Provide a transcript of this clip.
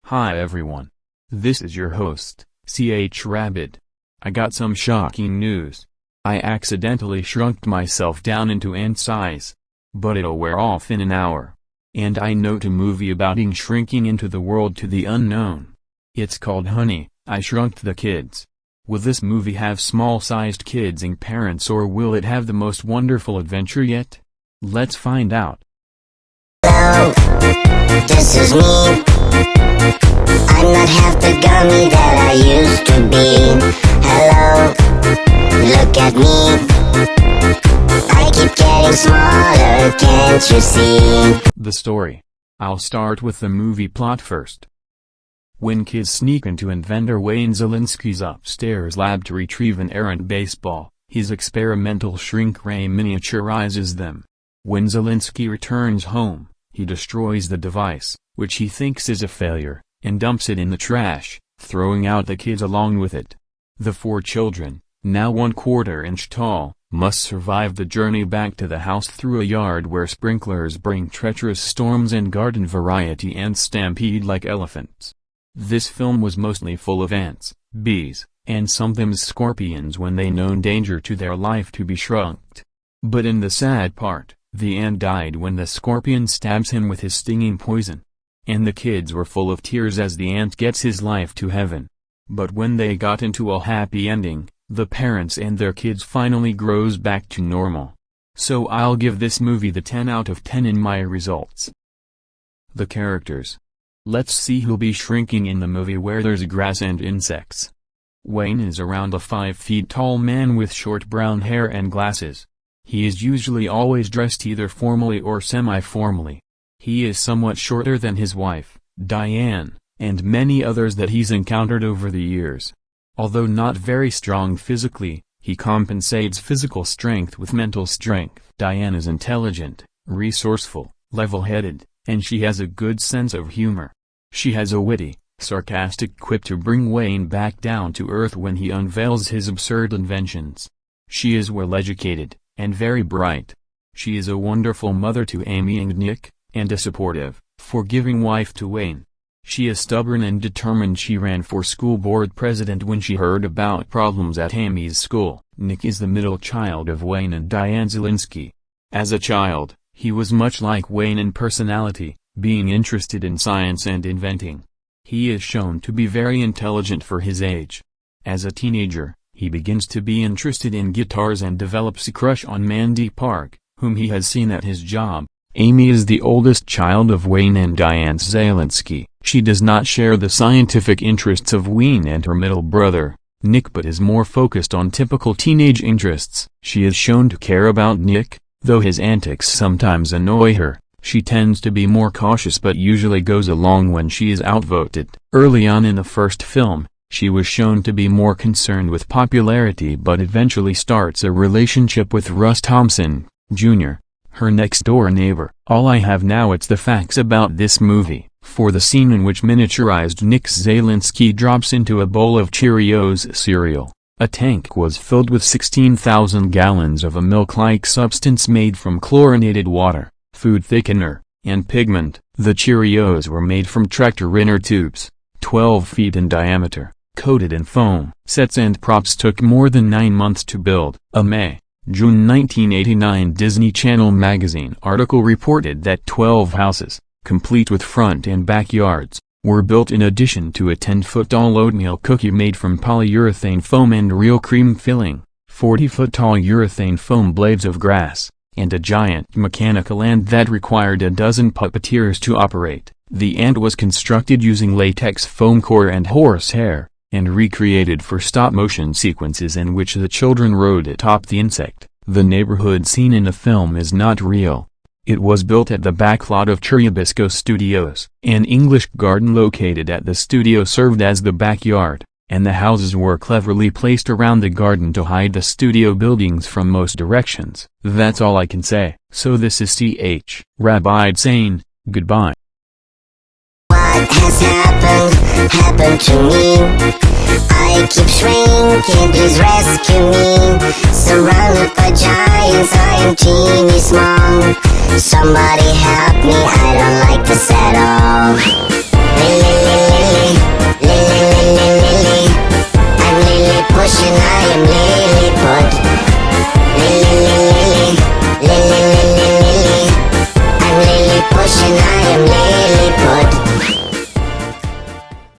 Hi everyone. This is your host, Rabbid. I got some shocking news. I accidentally shrunk myself down into ant size. But it'll wear off in an hour. And I note a movie about shrinking into the world to the unknown. It's called Honey, I Shrunk the Kids. Will this movie have small-sized kids and parents, or will it have the most wonderful adventure yet? Let's find out. Hello, this is me. I'm not half the gummy that I used to be. Hello, look at me. I keep getting smaller, can't you see? The story. I'll start with the movie plot first. When kids sneak into inventor Wayne Szalinski's upstairs lab to retrieve an errant baseball, his experimental shrink ray miniaturizes them. When Szalinski returns home, he destroys the device, which he thinks is a failure, and dumps it in the trash, throwing out the kids along with it. The four children, now 1/4 inch tall, must survive the journey back to the house through a yard where sprinklers bring treacherous storms and garden variety ants stampede like elephants. This film was mostly full of ants, bees, and sometimes scorpions when they known danger to their life to be shrunked. But in the sad part, the ant died when the scorpion stabs him with his stinging poison. And the kids were full of tears as the ant gets his life to heaven. But when they got into a happy ending, the parents and their kids finally grows back to normal. So I'll give this movie the 10 out of 10 in my results. The characters. Let's see who'll be shrinking in the movie where there's grass and insects. Wayne is around a 5 feet tall man with short brown hair and glasses. He is usually always dressed either formally or semi-formally. He is somewhat shorter than his wife, Diane, and many others that he's encountered over the years. Although not very strong physically, he compensates physical strength with mental strength. Diane is intelligent, resourceful, level-headed, and she has a good sense of humor. She has a witty, sarcastic quip to bring Wayne back down to earth when he unveils his absurd inventions. She is well-educated, and very bright. She is a wonderful mother to Amy and Nick, and a supportive, forgiving wife to Wayne. She is stubborn and determined. She ran for school board president when she heard about problems at Amy's school. Nick is the middle child of Wayne and Diane Szalinski. As a child, he was much like Wayne in personality, being interested in science and inventing. He is shown to be very intelligent for his age. As a teenager, he begins to be interested in guitars and develops a crush on Mandy Park, whom he has seen at his job. Amy is the oldest child of Wayne and Diane Szalinski. She does not share the scientific interests of Wayne and her middle brother, Nick, but is more focused on typical teenage interests. She is shown to care about Nick, though his antics sometimes annoy her. She tends to be more cautious but usually goes along when she is outvoted. Early on in the first film, she was shown to be more concerned with popularity but eventually starts a relationship with Russ Thompson, Jr., her next-door neighbor. All I have now it's the facts about this movie. For the scene in which miniaturized Nick Szalinski drops into a bowl of Cheerios cereal, a tank was filled with 16,000 gallons of a milk-like substance made from chlorinated water, food thickener, and pigment. The Cheerios were made from tractor inner tubes, 12 feet in diameter, coated in foam. Sets and props took more than 9 months to build. A May-June 1989 Disney Channel magazine article reported that 12 houses, complete with front and backyards, were built in addition to a 10-foot-tall oatmeal cookie made from polyurethane foam and real cream filling, 40-foot-tall urethane foam blades of grass, and a giant mechanical ant that required a dozen puppeteers to operate. The ant was constructed using latex foam core and horsehair, and recreated for stop-motion sequences in which the children rode atop the insect. The neighborhood seen in the film is not real. It was built at the backlot of Churubusco Studios. An English garden located at the studio served as the backyard, and the houses were cleverly placed around the garden to hide the studio buildings from most directions. That's all I can say. So this is Rabbid saying, goodbye. What has happened to me? I keep shrinking, please rescue me. Surrounded by giants, I am teeny small. Somebody help me, I don't like this at all. am